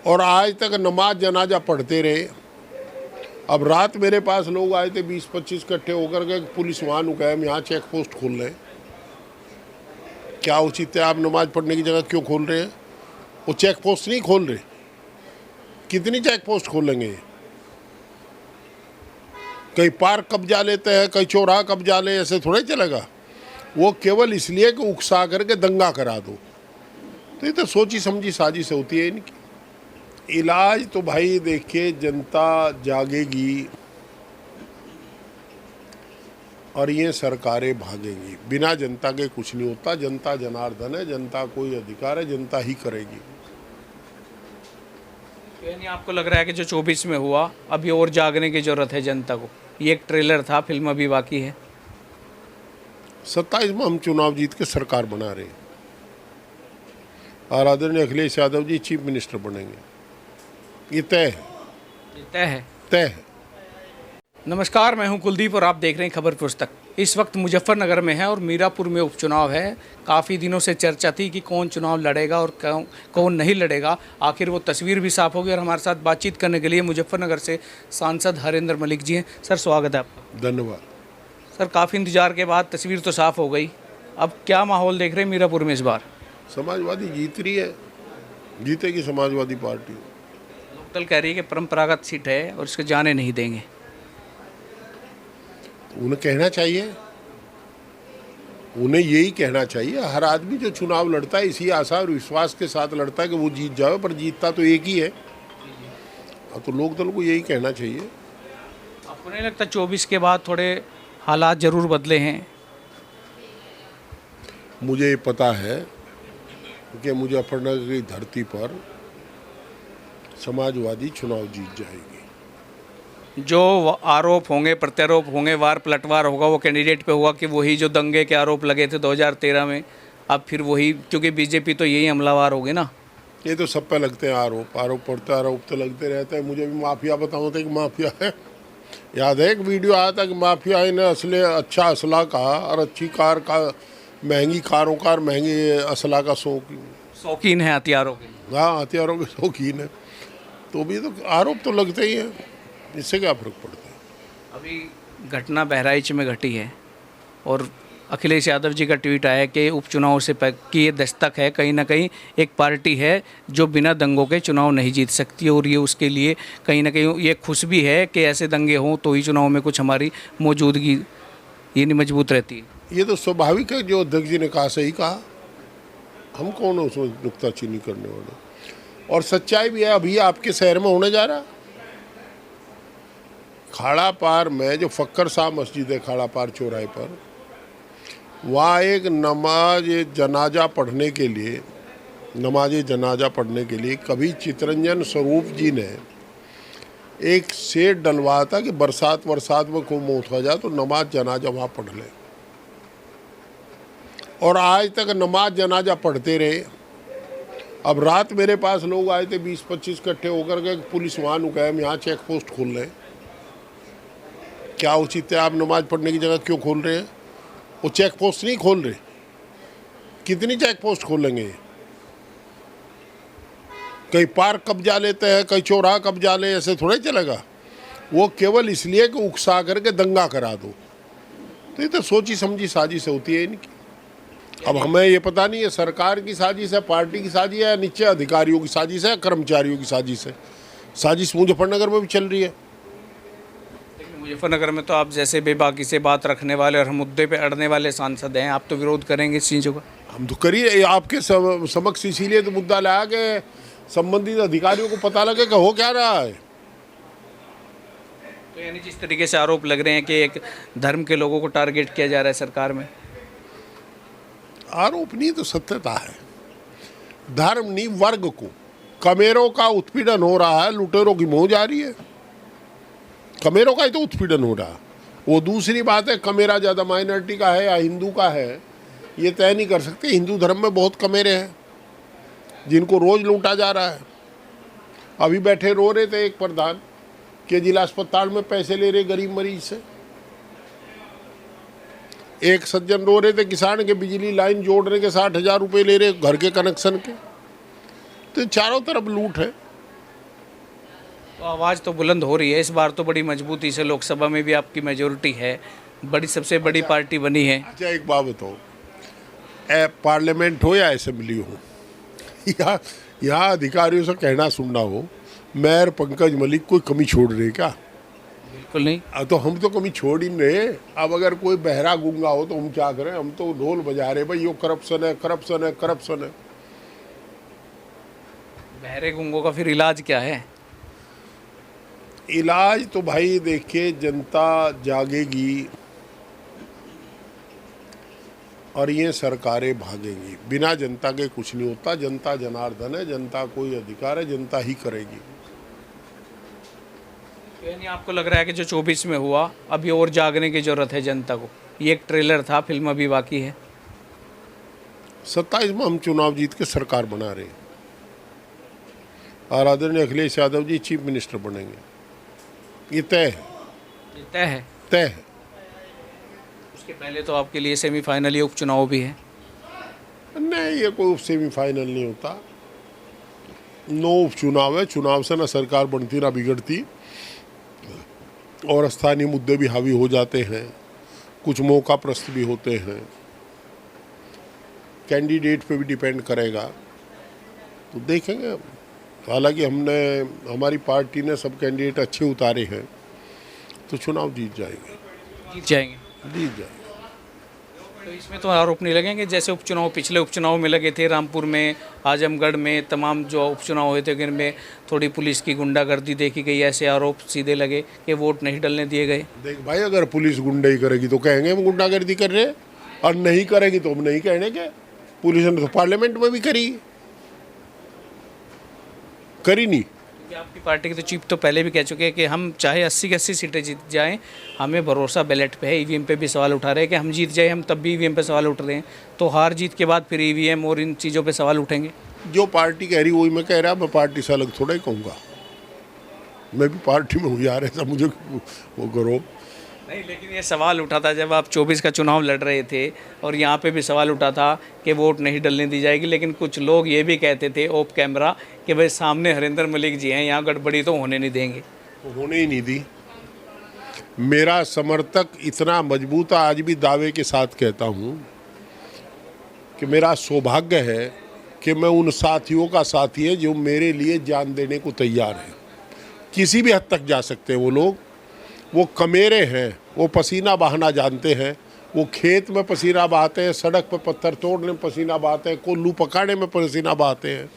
और आज तक नमाज जनाजा पढ़ते रहे। अब रात मेरे पास लोग आए थे 20-25 इकट्ठे होकर के, पुलिस वहाँ नुकाया हम यहाँ चेक पोस्ट खोल रहे हैं। क्या उचित है? आप नमाज पढ़ने की जगह क्यों खोल रहे हैं? वो चेक पोस्ट नहीं खोल रहे। कितनी चेक पोस्ट खोलेंगे? कहीं पार्क कब्जा लेते हैं, कहीं चौराहा कब्जा ले, ऐसे थोड़ा ही चलेगा। वो केवल इसलिए कि उकसा करके दंगा करा दो। तो ये तो सोची समझी साजिश होती है इनकी। इलाज तो भाई देखिए, जनता जागेगी और ये सरकारें भागेंगी। बिना जनता के कुछ नहीं होता। जनता जनार्दन है, जनता कोई अधिकार है, जनता ही करेगी। यानी आपको लग रहा है कि जो 24 में हुआ, अभी और जागने की जरूरत है जनता को? ये एक ट्रेलर था, फिल्म अभी बाकी है। 27 में हम चुनाव जीत के सरकार बना रहे हैं और आदरणीय अखिलेश यादव जी चीफ मिनिस्टर बनेंगे। ये तय है। ये तय है। तय है। नमस्कार, मैं हूं कुलदीप और आप देख रहे हैं खबर पुस्तक। इस वक्त मुजफ्फरनगर में है और मीरापुर में उपचुनाव है। काफ़ी दिनों से चर्चा थी कि कौन चुनाव लड़ेगा और कौन नहीं लड़ेगा। आखिर वो तस्वीर भी साफ होगी और हमारे साथ बातचीत करने के लिए मुजफ्फरनगर से सांसद हरेंद्र मलिक जी हैं। सर, स्वागत है आपका। धन्यवाद। सर, काफ़ी इंतजार के बाद तस्वीर तो साफ हो गई। अब क्या माहौल देख रहे हैं मीरापुर में इस बार? समाजवादी जीत रही है, जीतेगी समाजवादी पार्टी। लोकदल कह रही है कि परंपरागत सीट है और इसको जाने नहीं देंगे। उन्हें कहना चाहिए, उन्हें यही कहना चाहिए। हर आदमी जो चुनाव लड़ता है इसी आशा और विश्वास के साथ लड़ता है कि वो जीत जाए, पर जीतता तो एक ही है। तो लोकदल को यही कहना चाहिए। आपको नहीं लगता 24 के बाद थोड़े हालात ज़रूर बदले हैं? मुझे पता है कि मुजफ्फरनगर की धरती पर समाजवादी चुनाव जीत जाएगी। जो आरोप होंगे, प्रत्यारोप होंगे, वार पलटवार होगा, वो कैंडिडेट पे होगा कि वही जो दंगे के आरोप लगे थे 2013 में, अब फिर वही, क्योंकि बीजेपी तो यही हमलावर होगी ना। ये तो सब पे लगते हैं आरोप, आरोप प्रत्यारोप तो लगते रहते हैं। मुझे भी माफिया बताओ थे कि माफिया है। याद है एक वीडियो आया था कि माफिया ने अच्छा असला कहा और अच्छी कार का, महंगी कारों का और महंगे असला का शौकीन है हथियारों के। हाँ, हथियारों के शौकीन है। तो भी तो आरोप तो लगते ही हैं, इससे क्या फर्क पड़ता है? अभी घटना बहराइच में घटी है और अखिलेश यादव जी का ट्वीट आया कि उपचुनाव से की ये दस्तक है, कहीं ना कहीं एक पार्टी है जो बिना दंगों के चुनाव नहीं जीत सकती और ये उसके लिए कहीं ना कहीं ये खुश भी है कि ऐसे दंगे हों तो ही चुनाव में कुछ हमारी मौजूदगी ये नहीं मजबूत रहती है। ये तो स्वाभाविक है, जो अध्यक्ष जी ने कहा सही कहा। हम कौन उसमें नुक्ताचीनी करने वाले? और सच्चाई भी है। अभी आपके शहर में होने जा रहा खाड़ा पार में, जो फक्कर साहब मस्जिद है खाड़ा पार चौराहे पर, वहाँ एक नमाज जनाजा पढ़ने के लिए कभी चितरंजन स्वरूप जी ने एक सेट डलवाया था कि बरसात में कोई मौत हो जाए तो नमाज जनाजा वहाँ पढ़ ले। और आज तक नमाज जनाजा पढ़ते रहे। अब रात मेरे पास लोग आए थे 20-25 इकट्ठे होकर के, पुलिस वहाँ नुकाया हम यहाँ चेक पोस्ट खोल रहे हैं। क्या उचित है? आप नमाज पढ़ने की जगह क्यों खोल रहे हैं? वो चेक पोस्ट नहीं खोल रहे। कितनी चेक पोस्ट खोलेंगे? कहीं पार्क कब्जा लेते हैं, कहीं चौराहा कब्जा ले, ऐसे थोड़ा ही चलेगा। वो केवल इसलिए कि उकसा करके दंगा करा दो। तो ये तो सोची समझी साजिश होती है इनकी। अब हमें ये पता नहीं है सरकार की साजिश है, पार्टी की साजिश है, नीचे अधिकारियों की साजिश है, कर्मचारियों की साजिश है। साजिश मुजफ्फरनगर में भी चल रही है। मुजफ्फरनगर में तो आप जैसे बेबाकी से बात रखने वाले और मुद्दे पे अड़ने वाले सांसद हैं, आप तो विरोध करेंगे इस चीज़ों का? हम तो करिए, आपके समक्ष इसीलिए तो मुद्दा लाया कि संबंधित अधिकारियों को पता लगे कि हो क्या रहा है। तो यानी जिस तरीके से आरोप लग रहे हैं कि एक धर्म के लोगों को टारगेट किया जा रहा है सरकार में। आरोप नहीं तो सत्यता है। धर्म नहीं, वर्ग को, कमेरों का उत्पीड़न हो रहा है, लुटेरों की मौज आ रही है। कमेरों का ही तो उत्पीड़न हो रहा है। वो दूसरी बात है कमेरा ज़्यादा माइनॉरिटी का है या हिंदू का है, ये तय नहीं कर सकते। हिंदू धर्म में बहुत कमेरे हैं जिनको रोज़ लूटा जा रहा है। अभी बैठे रो रहे थे एक प्रधान के जिला अस्पताल में पैसे ले रहे गरीब मरीज से। एक सज्जन रो रहे थे किसान के बिजली लाइन जोड़ने के 60,000 रुपये ले रहे घर के कनेक्शन के। तो चारों तरफ लूट है। तो आवाज़ तो बुलंद हो रही है इस बार तो बड़ी मजबूती से, लोकसभा में भी आपकी मेजोरिटी है, बड़ी सबसे बड़ी पार्टी बनी है। अच्छा एक बात बताओ, पार्लियामेंट हो या असेंबली हो, यहाँ अधिकारियों से कहना सुनना हो, मेयर पंकज मलिक कोई कमी छोड़ रहे क्या? बिल्कुल नहीं। तो हम तो कमी छोड़ ही नहीं रहे। अब अगर कोई बहरा गूंगा हो तो हम क्या करें? हम तो ढोल बजा रहे भाई, यो करप्शन है, करप्शन है, करप्शन है। बहरे गूंगों का फिर इलाज क्या है? इलाज तो भाई देखिए, जनता जागेगी और ये सरकारें भागेंगी। बिना जनता के कुछ नहीं होता। जनता जनार्दन है, जनता कोई अधिकार है, जनता ही करेगी। यानी आपको लग रहा है कि जो 24 में हुआ, अभी और जागने की जरूरत है जनता को? ये एक ट्रेलर था, फिल्म अभी बाकी है। 27 में हम चुनाव जीत के सरकार बना रहे हैं और आदरणीय अखिलेश यादव जी चीफ मिनिस्टर बनेंगे। ये तय है, ये तय है। तय है। उसके पहले तो आपके लिए सेमीफाइनल या उपचुनाव भी है। नहीं, ये कोई सेमीफाइनल नहीं होता। नो उपचुनाव है। चुनाव से ना सरकार बनती ना बिगड़ती, और स्थानीय मुद्दे भी हावी हो जाते हैं, कुछ मौका प्रस्त भी होते हैं। कैंडिडेट पे भी डिपेंड करेगा, तो देखेंगे। हालांकि हमारी पार्टी ने सब कैंडिडेट अच्छे उतारे हैं, तो चुनाव जीत जाएंगे। जीत जाएंगे। जीत जाएंगे। तो इसमें तो आरोप नहीं लगेंगे जैसे उपचुनाव पिछले उपचुनाव में लगे थे, रामपुर में, आजमगढ़ में, तमाम जो उपचुनाव हुए थे उनमें थोड़ी पुलिस की गुंडागर्दी देखी गई, ऐसे आरोप सीधे लगे कि वोट नहीं डलने दिए गए? देख भाई, अगर पुलिस गुंडाई करेगी तो कहेंगे हम गुंडागर्दी कर रहे हैं, और नहीं करेगी तो हम नहीं कहने के। पुलिस ने तो पार्लियामेंट में भी करी नहीं। क्योंकि आपकी पार्टी के तो चीफ तो पहले भी कह चुके हैं कि हम चाहे 80 की 80 सीटें जीत जाएं, हमें भरोसा बैलेट पे है। ईवीएम पे भी सवाल उठा रहे हैं कि हम जीत जाए, हम तब भी ईवीएम पे सवाल उठ रहे हैं। तो हार जीत के बाद फिर ईवीएम और इन चीज़ों पे सवाल उठेंगे। जो पार्टी कह रही वही मैं कह रहा। मैं पार्टी से अलग थोड़ा ही कहूँगा। मैं भी पार्टी में हूँ यार, ऐसा मुझे वो करो नहीं, लेकिन ये सवाल उठा था जब आप 24 का चुनाव लड़ रहे थे, और यहाँ पे भी सवाल उठा था कि वोट नहीं डलने दी जाएगी। लेकिन कुछ लोग ये भी कहते थे ऑफ कैमरा कि भाई सामने हरिंदर मलिक जी हैं, यहाँ गड़बड़ी तो होने नहीं देंगे। तो होने ही नहीं दी। मेरा समर्थक इतना मजबूत है, आज भी दावे के साथ कहता हूँ कि मेरा सौभाग्य है कि मैं उन साथियों का साथी है जो मेरे लिए जान देने को तैयार है। किसी भी हद तक जा सकते हैं वो लोग। वो कमेरे हैं, वो पसीना बहाना जानते हैं। वो खेत में पसीना बहाते हैं, सड़क पर पत्थर तोड़ने में पसीना बहाते हैं, कोल्लू पकाने में पसीना बहाते हैं,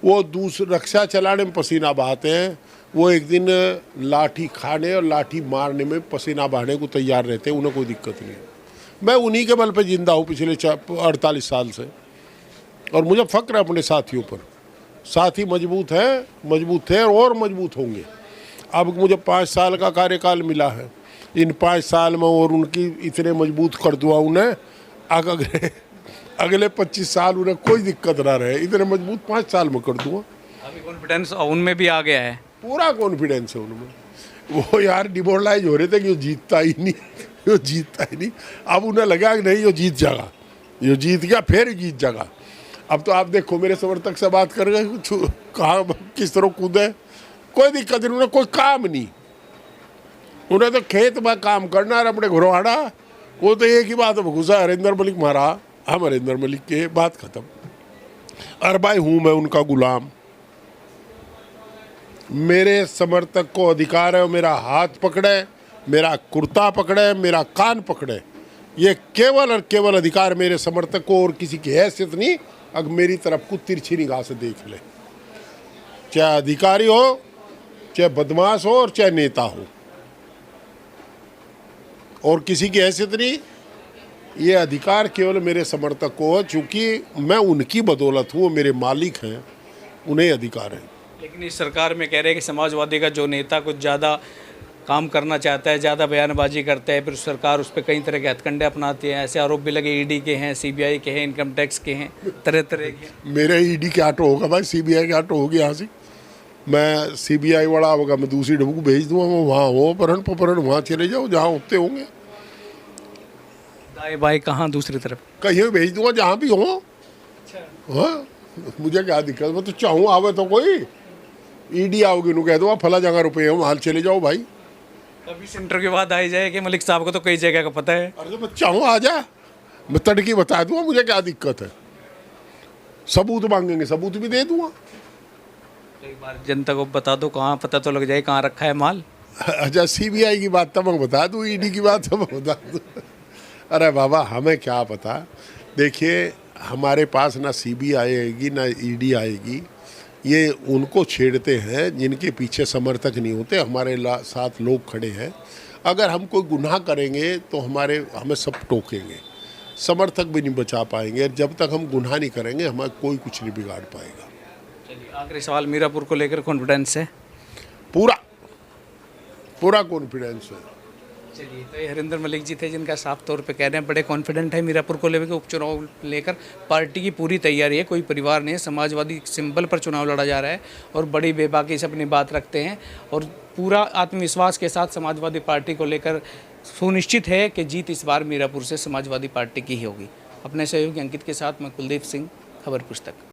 वो रक्षा चलाने में पसीना बहाते हैं। वो एक दिन लाठी खाने और लाठी मारने में पसीना बहाने को तैयार रहते हैं। उन्हें कोई दिक्कत नहीं है। मैं उन्हीं के बल पे जिंदा हूँ पिछले 48 साल से, और मुझे फ़क्र है अपने साथियों पर। साथी मजबूत हैं, मजबूत थे और मजबूत होंगे। अब मुझे 5 साल का कार्यकाल मिला है। इन 5 साल में और उनकी इतने मजबूत कर दूँ उन्हें, अगले 25 साल उन्हें कोई दिक्कत ना रहे। इतने मजबूत 5 साल में कर दूँगा। अभी कॉन्फिडेंस उनमें भी आ गया है, पूरा कॉन्फिडेंस है उनमें। वो यार डिमोरलाइज हो रहे थे कि वो जीतता ही नहीं, वो जीतता ही नहीं। अब उन्हें लगा कि नहीं, वो जीत जाएगा, ये जीत गया, फिर जीत जाएगा। अब तो आप देखो, मेरे समर्थक से बात कर रहे, कहाँ किस तरह कूदे, कोई दिक्कत नहीं। उन्हें कोई काम नहीं, उन्हें तो खेत में काम करना है अपने घरों आना। वो तो एक ही बात है, घुसा हरिंदर मलिक मारा, हम हरिंदर मलिक के, बात खत्म। और भाई हूँ मैं उनका गुलाम। मेरे समर्थक को अधिकार है मेरा हाथ पकड़े, मेरा कुर्ता पकड़े, मेरा कान पकड़े। ये केवल और केवल अधिकार मेरे समर्थक को, और किसी की हैसियत नहीं। अगर मेरी तरफ को तिरछी निगाह से देख ले, चाहे अधिकारी हो, चाहे बदमाश हो, और चाहे नेता हो, और किसी की हैसियत नहीं। ये अधिकार केवल मेरे समर्थक को है, चूँकि मैं उनकी बदौलत हूँ, वो मेरे मालिक हैं, उन्हें अधिकार है। लेकिन इस सरकार में कह रहे हैं कि समाजवादी का जो नेता कुछ ज़्यादा काम करना चाहता है, ज़्यादा बयानबाजी करता है, फिर सरकार उस पर कई तरह के हथकंडे अपनाती है। ऐसे आरोप भी लगे ईडी के हैं, सीबीआई के हैं, इनकम टैक्स के हैं, तरह तरह के। मेरे ईडी के आटो होगा भाई, सीबीआई के आटो होगी। यहाँ से मैं सीबीआई वाला होगा, मैं दूसरी ढबू को भेज दूँगा। वो वहाँ हो अपहरण पहरण, वहाँ चले जाओ जहाँ होते होंगे। दाएँ बाएँ कहाँ, दूसरी तरफ कहीं भी भेज दूँगा, जहाँ भी हो। हाँ, मुझे क्या दिक्कत, मैं तो चाहूँ आवे तो कोई। ईडी आओगी उन्हें कह दो आप फला जगह रुपये हो वहाँ चले जाओ भाई। अभी सेंटर के बाद आई जाए कि मलिक साहब को तो कई जगह का पता है। अरे तो मैं चाहूँ आ जा, मैं तड़की बता दूंगा, मुझे क्या दिक्कत है। सबूत मांगेंगे सबूत भी दे दूंगा। एक बार जनता को बता दो, कहाँ पता तो लग जाए कहाँ रखा है माल। अच्छा सीबीआई की बात तब मैं बता दूँ, ईडी की बात तब मैं बता दूँ। अरे बाबा हमें क्या पता। देखिए हमारे पास ना सीबीआई आएगी ना ईडी आएगी, ये उनको छेड़ते हैं जिनके पीछे समर्थक नहीं होते। हमारे साथ लोग खड़े हैं, अगर हम कोई गुनाह करेंगे तो हमें सब टोकेंगे, समर्थक भी नहीं बचा पाएंगे। जब तक हम गुनाह नहीं करेंगे हमें कोई कुछ नहीं बिगाड़ पाएगा। चलिए आखिरी सवाल, मीरापुर को लेकर कॉन्फिडेंस है? पूरा कॉन्फिडेंस है। चलिए, तो ये हरिंदर मलिक जी थे जिनका साफ तौर पे कह रहे हैं बड़े कॉन्फिडेंट है मीरापुर को लेकर, उपचुनाव लेकर पार्टी की पूरी तैयारी है, कोई परिवार नहीं है, समाजवादी सिंबल पर चुनाव लड़ा जा रहा है और बड़ी बेबाकी से अपनी बात रखते हैं और पूरा आत्मविश्वास के साथ समाजवादी पार्टी को लेकर सुनिश्चित है कि जीत इस बार मीरापुर से समाजवादी पार्टी की ही होगी। अपने सहयोगी अंकित के साथ मैं कुलदीप सिंह, खबर पुस्तक।